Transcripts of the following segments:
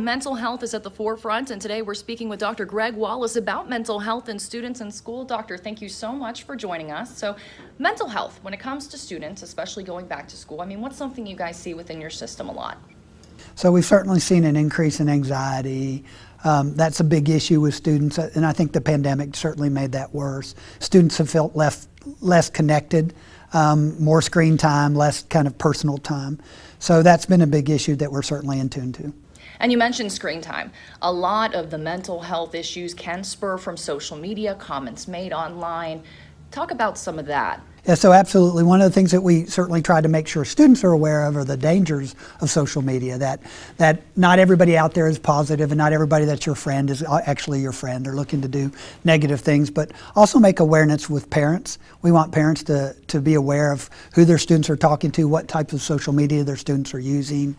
mental health is at the forefront, and today we're speaking with Dr. Greg Wallace about mental health in students in school. Doctor, thank you so much for joining us. So, mental health, when it comes to students, especially going back to school, I mean, what's something you guys see within your system a lot? So we've certainly seen an increase in anxiety. That's a big issue with students, and I think the pandemic certainly made that worse. Students have felt less connected, more screen time, less kind of personal time. So that's been a big issue that we're certainly in tune to. And you mentioned screen time. A lot of the mental health issues can spur from social media, comments made online. Talk about some of that. Yeah, so absolutely. One of the things that we certainly try to make sure students are aware of are the dangers of social media, that not everybody out there is positive and not everybody that's your friend is actually your friend. They're looking to do negative things, but also make awareness with parents. We want parents to be aware of who their students are talking to, what types of social media their students are using,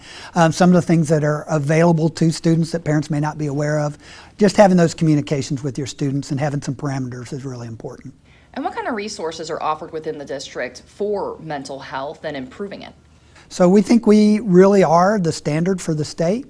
some of the things that are available to students that parents may not be aware of. Just having those communications with your students and having some parameters is really important. And what kind of resources are offered within the district for mental health and improving it? So we think we really are the standard for the state.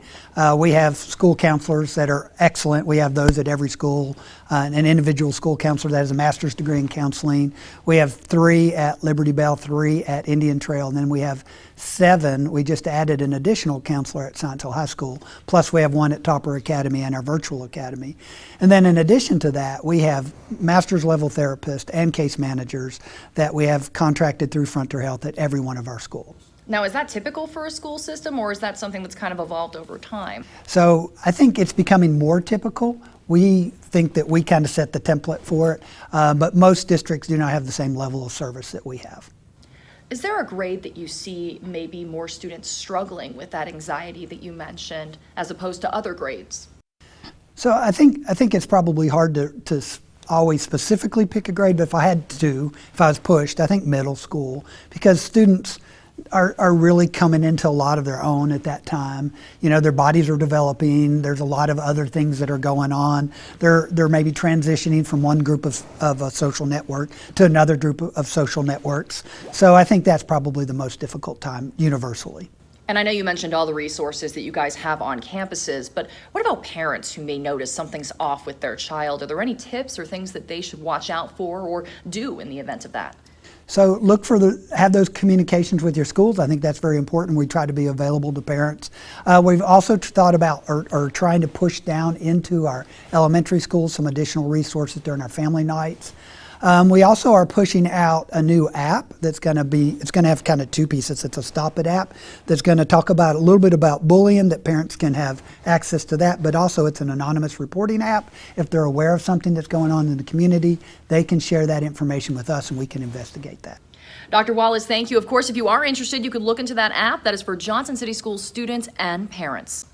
We have school counselors that are excellent. We have those at every school, an individual school counselor that has a master's degree in counseling. We have 3 at Liberty Bell, 3 at Indian Trail, and then we have 7. We just added an additional counselor at Science Hill High School, plus we have 1 at Topper Academy and our virtual academy. And then in addition to that, we have master's level therapists and case managers that we have contracted through Frontier Health at every one of our schools. Now, is that typical for a school system, or is that something that's kind of evolved over time? So I think it's becoming more typical. We think that we kind of set the template for it, but most districts do not have the same level of service that we have. Is there a grade that you see maybe more students struggling with that anxiety that you mentioned as opposed to other grades? So I think it's probably hard to always specifically pick a grade, but if I was pushed, I think middle school, because students are really coming into a lot of their own at that time. You know, their bodies are developing. There's a lot of other things that are going on. They're maybe transitioning from one group of a social network to another group of social networks. So I think that's probably the most difficult time universally. And I know you mentioned all the resources that you guys have on campuses, but what about parents who may notice something's off with their child? Are there any tips or things that they should watch out for or do in the event of that? So have those communications with your schools. I think that's very important. We try to be available to parents. We've also thought about or trying to push down into our elementary schools some additional resources during our family nights. We also are pushing out a new app it's going to have kind of 2 pieces. It's a Stop It app that's going to talk about a little bit about bullying, that parents can have access to that, but also it's an anonymous reporting app. If they're aware of something that's going on in the community, they can share that information with us and we can investigate that. Dr. Wallace, thank you. Of course, if you are interested, you can look into that app that is for Johnson City Schools students and parents.